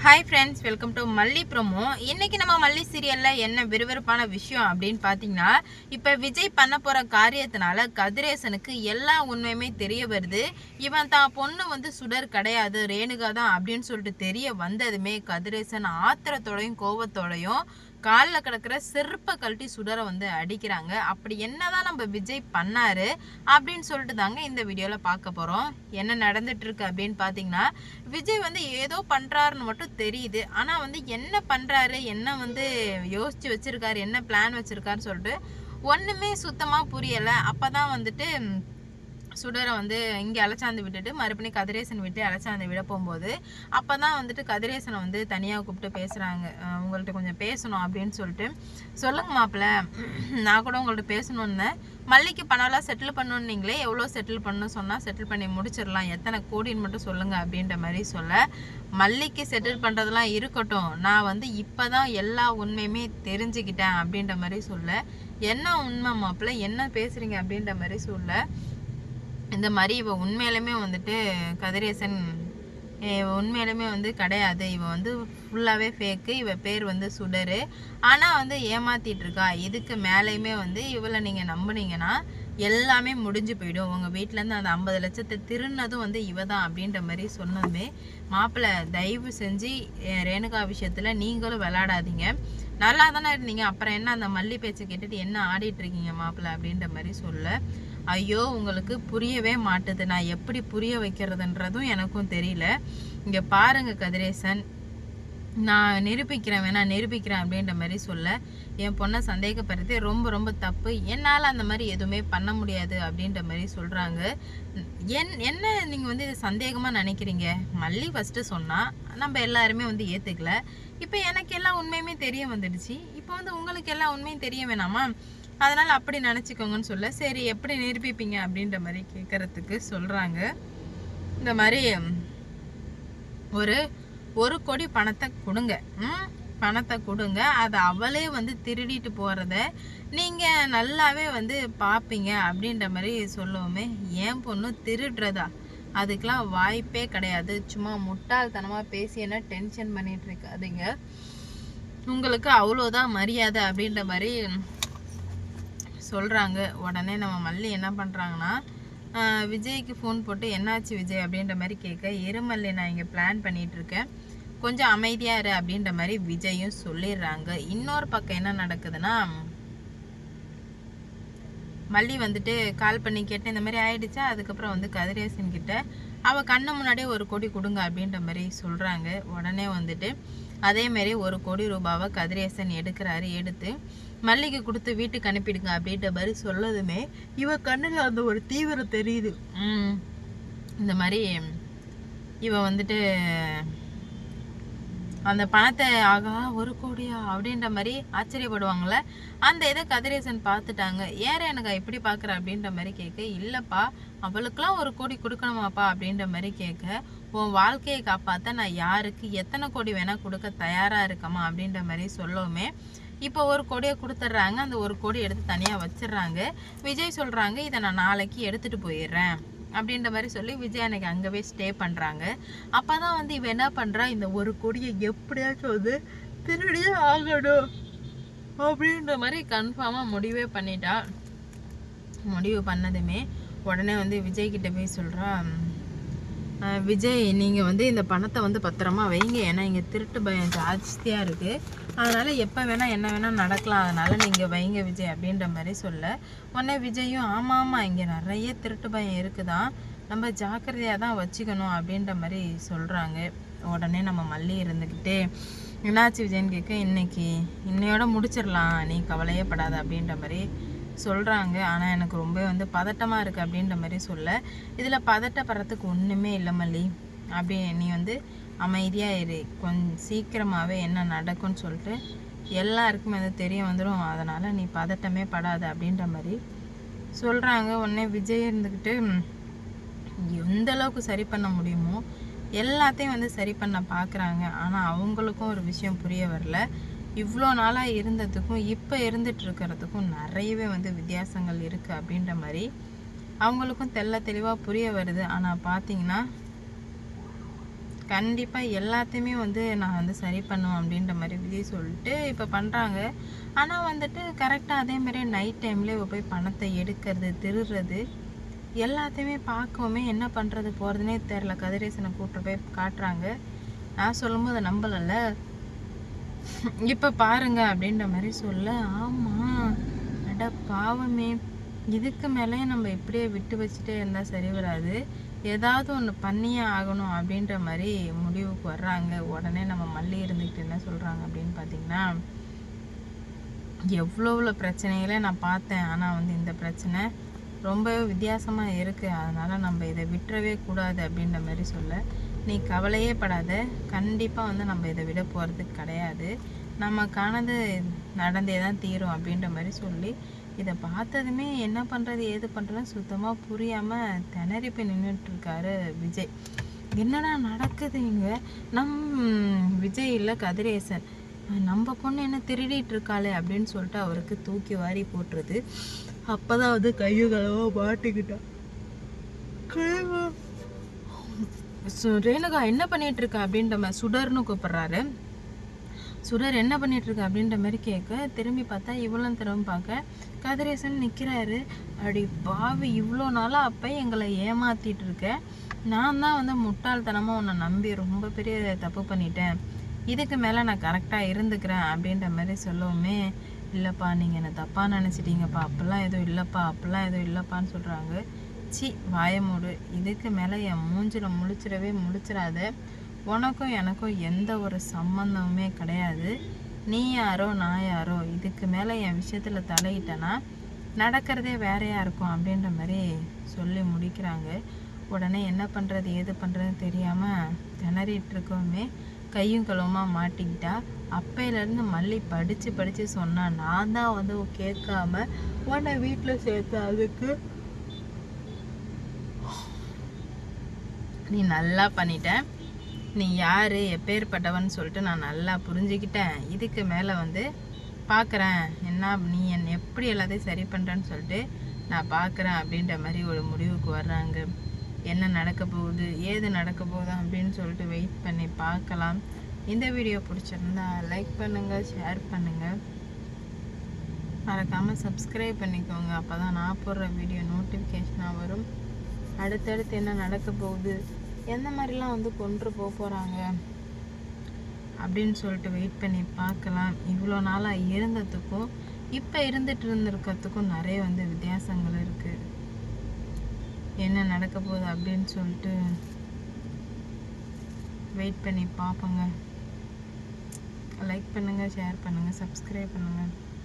Hi friends, welcome to மல்லி promo. இன்னைக்கு நம்ம மல்லி சீரியலில் என்ன விறுவிறுப்பான விஷயம் அப்படின்னு பார்த்தீங்கன்னா, இப்போ விஜய் பண்ண போகிற காரியத்தினால கதிரேசனுக்கு எல்லா உண்மையுமே தெரிய வருது. இவன் தான் பொண்ணு சுடர் கிடையாது, ரேணுகா தான் அப்படின்னு சொல்லிட்டு தெரிய வந்ததுமே கதிரேசன் ஆத்திரத்தோடையும் கோபத்தோடையும் காலில் கிடக்கிற செருப்பை கழட்டி சுடரை அடிக்கிறாங்க. அப்படி என்னதான் நம்ம விஜய் பண்ணாரு அப்படின்னு சொல்லிட்டு தாங்க இந்த வீடியோவில் பார்க்க போகிறோம். என்ன நடந்துட்டு இருக்கு அப்படின்னு பார்த்தீங்கன்னா, விஜய் ஏதோ பண்ணுறாருன்னு மட்டும் தெரியுது. ஆனால் என்ன பண்ணுறாரு, என்ன யோசிச்சு வச்சிருக்காரு, என்ன பிளான் வச்சிருக்காருன்னு சொல்லிட்டு ஒன்றுமே சுத்தமாக புரியலை. அப்போ தான் சுடரை இங்கே அலச்சாந்து விட்டுட்டு மறுபடியும் கதிரேசன் விட்டு அலச்சாந்து விட போகும்போது அப்போ தான் கதிரேசனை தனியாக கூப்பிட்டு பேசுகிறாங்க. உங்கள்கிட்ட கொஞ்சம் பேசணும் அப்படின்னு சொல்லிட்டு. சொல்லுங்க மாப்பிள்ள, நான் கூட உங்கள்கிட்ட பேசணுன்னு. மல்லிக்கு பணம்லாம் செட்டில் பண்ணணுன்னீங்களே, எவ்வளோ செட்டில் பண்ணணும்னு சொன்னால் செட்டில் பண்ணி முடிச்சிடலாம், எத்தனை கோடின்னு மட்டும் சொல்லுங்கள் அப்படின்ற மாதிரி சொல்ல, மல்லிக்கு செட்டில் பண்ணுறதுலாம் இருக்கட்டும், நான் இப்போ தான் எல்லா உண்மையுமே தெரிஞ்சுக்கிட்டேன் அப்படின்ற மாதிரி சொல்ல, என்ன உண்மை மாப்பிள்ள, என்ன பேசுகிறீங்க அப்படின்ற மாதிரி சொல்ல, இந்த மாதிரி இவ உண்மையிலுமே கதிரேசன் உண்மையிலுமே கிடையாது, இவ ஃபுல்லாகவே ஃபேக்கு, இவ பேர் சுடரு, ஆனால் ஏமாத்திட்டு இருக்கா. இதுக்கு மேலேயுமே இவளை நீங்கள் நம்புனீங்கன்னா எல்லாமே முடிஞ்சு போயிடும். உங்கள் வீட்டிலேருந்து அந்த 50 லட்சத்தை திருநதும் இவ தான் அப்படின்ற மாதிரி சொன்னதுமே, மாப்பிள்ளை தயவு செஞ்சு ரேணுகா விஷயத்தில் நீங்களும் விளையாடாதீங்க, நல்லா தானே இருந்தீங்க, அப்புறம் என்ன அந்த மல்லி பேச்சை கேட்டுட்டு என்ன ஆடிட்டு இருக்கீங்க மாப்பிள்ளை அப்படின்ற மாதிரி சொல்ல, ஐயோ உங்களுக்கு புரியவே மாட்டுது, நான் எப்படி புரிய வைக்கிறதுன்றதும் எனக்கும் தெரியல. இங்கே பாருங்க கதிரேசன், நான் நிரூபிக்கிறேன் அப்படின்ற மாதிரி சொல்ல, என் பொண்ணை சந்தேகப்படுறது ரொம்ப ரொம்ப தப்பு, என்னால் அந்த மாதிரி எதுவுமே பண்ண முடியாது அப்படின்ற மாதிரி சொல்கிறாங்க. என்ன நீங்கள் இதை சந்தேகமாக நினைக்கிறீங்க? மல்லி ஃபஸ்ட்டு சொன்னால் நம்ம எல்லாருமே ஏற்றுக்கல, இப்போ எனக்கு எல்லா உண்மையுமே தெரிய வந்துடுச்சு, இப்போ உங்களுக்கு எல்லா உண்மையும் தெரிய வேணாமா, அதனால் அப்படி நினச்சிக்கோங்கன்னு சொல்ல, சரி எப்படி நிரூபிப்பீங்க அப்படின்ற மாதிரி கேட்குறதுக்கு சொல்கிறாங்க. இந்த மாதிரி ஒரு கோடி பணத்தை கொடுங்க, அதை அவளே திருடிட்டு போகிறத நீங்கள் நல்லாவே பார்ப்பீங்க அப்படின்ற மாதிரி சொல்லவுமே, ஏன் பொண்ணு திருடுறதா, அதுக்கெலாம் வாய்ப்பே கிடையாது, சும்மா முட்டாள்தனமாக பேசி என்ன டென்ஷன் பண்ணிட்டு இருக்காதீங்க, உங்களுக்கு அவ்வளோதான் மரியாதை அப்படின்ற மாதிரி சொல்கிறாங்க. உடனே நம்ம மல்லி என்ன பண்ணுறாங்கன்னா, விஜய்க்கு ஃபோன் போட்டு என்னாச்சு விஜய் அப்படின்ற மாதிரி கேட்க, இருமல்லி நான் இங்கே பிளான் பண்ணிகிட்ருக்கேன், கொஞ்சம் அமைதியாக இரு அப்படின்ற மாதிரி விஜயும் சொல்லிடுறாங்க. இன்னொரு பக்கம் என்ன நடக்குதுன்னா, மல்லி கால் பண்ணி கேட்டு இந்த மாதிரி ஆயிடுச்சா, அதுக்கப்புறம் கதிரேசன் கிட்ட அவள் கண்ணு முன்னாடியே 1 கோடி கொடுங்க அப்படின்ற மாதிரி சொல்கிறாங்க. உடனே அதேமாரி 1 கோடி ரூபாவை கதிரேசன் எடுத்து மல்லிக்கு கொடுத்து வீட்டுக்கு அனுப்பிடுங்க அப்படின்ற மாதிரி சொல்லதுமே இவ கண்ணில் அந்த ஒரு தீவிரம் தெரியுது. இந்த மாதிரி இவ அந்த பணத்தை ஆகா 1 கோடியா அப்படின்ற மாதிரி ஆச்சரியப்படுவாங்கள்ல, அந்த இதை கதிரேசன் பார்த்துட்டாங்க. ஏன் எனக்கு எப்படி பார்க்குற அப்படின்ற மாதிரி கேட்க, இல்லைப்பா அவளுக்கெல்லாம் 1 கோடி கொடுக்கணுமாப்பா அப்படின்ற மாதிரி கேட்க, உன் வாழ்க்கையை காப்பாற்ற நான் யாருக்கு எத்தனை கோடி வேணால் கொடுக்க தயாராக இருக்கமா அப்படின்ற மாதிரி சொல்லவுமே, இப்போ 1 கோடியை கொடுத்துட்றாங்க. அந்த 1 கோடி எடுத்து தனியாக வச்சிடுறாங்க. விஜய் சொல்கிறாங்க, இதை நான் நாளைக்கு எடுத்துகிட்டு போயிடுறேன் அப்படின்ற மாதிரி சொல்லி விஜய் அன்னைக்கு அங்கவே ஸ்டே பண்ணுறாங்க. அப்போ தான் இவன் என்ன பண்ணுறா, இந்த 1 கோடியை எப்படியாச்சும் திருடியே ஆகணும் அப்படின்ற மாதிரி கன்ஃபார்மாக முடிவே பண்ணிட்டா. முடிவு பண்ணதுமே உடனே விஜய்கிட்ட போய் சொல்கிறா, விஜய் நீங்கள் இந்த பணத்தை பத்திரமா வைங்க, ஏன்னா இங்கே திருட்டு பயம் ஜாஸ்தியாக இருக்குது, அதனால் எப்போ வேணால் என்ன வேணால் நடக்கலாம், அதனால் நீங்கள் வைங்க விஜய் அப்படின்ற மாதிரி சொல்ல, உடனே விஜயும் ஆமாம் இங்கே நிறைய திருட்டு பயம் இருக்குதான், நம்ம ஜாக்கிரதையாக தான் வச்சுக்கணும் அப்படின்ற மாதிரி சொல்கிறாங்க. உடனே நம்ம மல்லி இருந்துக்கிட்டு என்னாச்சு விஜய்ன்னு கேட்க, இன்னையோட முடிச்சிடலாம், நீ கவலையே படாத அப்படின்ற மாதிரி சொல்கிறாங்க. ஆனால் எனக்கு ரொம்ப பதட்டமாக இருக்குது அப்படின்ற மாதிரி சொல்ல, இதில் பதட்டப்படுறதுக்கு ஒன்றுமே இல்லை மல்லி, அப்படி நீ அமைதியாக இரு, கொஞ்சம் சீக்கிரமாகவே என்ன நடக்கும்னு சொல்லிட்டு எல்லாருக்குமே தெரிய வந்துடும், அதனால் நீ பதட்டமே படாத அப்படின்ற மாதிரி சொல்கிறாங்க. உடனே விஜய் இருந்துக்கிட்டு எந்த அளவுக்கு சரி பண்ண முடியுமோ எல்லாத்தையும் சரி பண்ண பார்க்குறாங்க. ஆனால் அவங்களுக்கும் ஒரு விஷயம் புரிய வரல, இவ்வளோ நாளாக இருந்ததுக்கும் இப்போ இருந்துகிட்ருக்கிறதுக்கும் நிறையவே வித்தியாசங்கள் இருக்குது அப்படின்ற மாதிரி அவங்களுக்கும் தெளிவாக புரிய வருது. ஆனால் பார்த்தீங்கன்னா கண்டிப்பாக எல்லாத்தையுமே வந்து நான் வந்து சரி பண்ணுவேன் அப்படின்ற மாதிரி விஜய் சொல்லிட்டு இப்போ பண்ணுறாங்க. ஆனால் வந்துட்டு கரெக்டாக அதே மாதிரி நைட் டைம்லேயே போய் பணத்தை எடுக்கிறது, திருடுறது எல்லாத்தையுமே பார்க்கவுமே என்ன பண்ணுறது போகிறதுனே தெரில. கதிரேசனை கூப்பிட்டு போய் காட்டுறாங்க. நான் சொல்லும்போது நம்பலைல்ல, இப்போ பாருங்க அப்படின்ற மாதிரி சொல்ல, ஆமாம் அட பாவமே, இதுக்கு மேலேயும் நம்ம இப்படியே விட்டு வச்சுட்டே இருந்தால் சரி வராது, ஏதாவது ஒன்று பண்ணியே ஆகணும் அப்படின்ற மாதிரி முடிவுக்கு வர்றாங்க. உடனே நம்ம மல்லி இருந்துக்கிட்டு என்ன சொல்கிறாங்க அப்படின்னு பார்த்தீங்கன்னா, எவ்வளோ பிரச்சனைகளை நான் பார்த்தேன், ஆனால் வந்து இந்த பிரச்சனை ரொம்பவே வித்தியாசமாக இருக்குது, அதனால் நம்ம இதை விட்டுறவே கூடாது அப்படின்ற மாதிரி சொல்ல, நீ கவலையே படாத, கண்டிப்பாக வந்து நம்ம இதை விட போகிறதுக்கு கிடையாது, நமக்கானது நடந்தே தான் தீரும் அப்படின்ற மாதிரி சொல்லி, இதை பார்த்ததுமே என்ன பண்ணுறது ஏது பண்ணுறதுன்னு சுத்தமாக புரியாமல் திணறி போய் நின்றுட்டுருக்காரு விஜய். என்னடா நடக்குது இங்கே? விஜய் இல்லை கதிரேசன், நம்ம பொண்ணு என்ன திருடிட்டு இருக்காளே அப்படின்னு சொல்லிட்டு அவருக்கு தூக்கி வாரி போட்டுருது. அப்போதான் வந்து கையுகளவோ மாட்டிக்கிட்டா. ரேணுகா என்ன பண்ணிட்டு இருக்கா அப்படின்ற மாதிரி சுடர்னு கூப்பிடுறாரு. சுடர் என்ன பண்ணிட்டு இருக்க அப்படின்ற மாதிரி கேட்க, திரும்பி பார்த்தா இவ்வளோ திரும்ப பார்க்க கதிரேசன் நிற்கிறாரு. அப்படி பாவி, இவ்வளோ நாளாக அப்போ எங்களை ஏமாத்திட்டு இருக்க, நான் தான் வந்து முட்டாள்தனமாக உன்னை நம்பி ரொம்ப பெரிய தப்பு பண்ணிட்டேன், இதுக்கு மேலே நான் கரெக்டாக இருந்துக்கிறேன் அப்படின்ற மாதிரி சொல்லவுமே, இல்லைப்பா நீங்கள் என்னை தப்பாக நினச்சிட்டீங்கப்பா, அப்போல்லாம் எதுவும் இல்லைப்பா, அப்போல்லாம் எதுவும் இல்லைப்பான்னு சொல்கிறாங்க. சி வாய மூடு, இதுக்கு மேலே என் மூஞ்சில் முழிச்சிடாத, உனக்கும் எனக்கும் எந்த ஒரு சம்மந்தமுமே கிடையாது, நீ யாரோ நான் யாரோ, இதுக்கு மேலே என் விஷயத்தில் தலையிட்டேன்னா நடக்கிறதே வேறையாக இருக்கும் அப்படின்ற மாதிரி சொல்லி முடிக்கிறாங்க. உடனே என்ன பண்ணுறது ஏது பண்ணுறதுன்னு தெரியாமல் திணறிட்டு இருக்கவுமே கையும் களவுமாக மாட்டிக்கிட்டா. அப்பையிலேருந்து மல்லி படித்து சொன்னால், நான் தான் வந்து கேட்காம உன்னை வீட்டில் சேர்த்து, அதுக்கு நீ நல்லா பண்ணிட்ட, நீ யார் எப்பேற்பட்டவன்னு சொல்லிட்டு நான் நல்லா புரிஞ்சுக்கிட்டேன், இதுக்கு மேலே வந்து பார்க்குறேன் என்ன நீ என்னை எப்படி எல்லாத்தையும் சரி பண்ணுறேன்னு சொல்லிட்டு நான் பார்க்குறேன் அப்படின்ற மாதிரி ஒரு முடிவுக்கு வர்றாங்க. என்ன நடக்க போகுது ஏது நடக்க போகுது அப்படின்னு சொல்லிட்டு வெயிட் பண்ணி பார்க்கலாம். இந்த வீடியோ பிடிச்சிருந்தா லைக் பண்ணுங்கள், ஷேர் பண்ணுங்கள், மறக்காமல் சப்ஸ்கிரைப் பண்ணிக்கோங்க. அப்போ தான் நான் போடுற வீடியோ நோட்டிஃபிகேஷனாக வரும். அடுத்தடுத்து என்ன நடக்க போகுது, எந்த மாதிரிலாம் வந்து கொண்டு போகிறாங்க அப்படின்னு சொல்லிட்டு வெயிட் பண்ணி பார்க்கலாம். இவ்வளோ நாளாக இருந்ததுக்கும் இப்போ இருந்துக்கிறதுக்கும் நிறைய வந்து வித்தியாசங்கள் இருக்குது. என்ன நடக்க போகுது அப்படின்னு சொல்லிட்டு வெயிட் பண்ணி பார்ப்போங்க. லைக் பண்ணுங்கள், ஷேர் பண்ணுங்கள், சப்ஸ்கிரைப் பண்ணுங்கள்.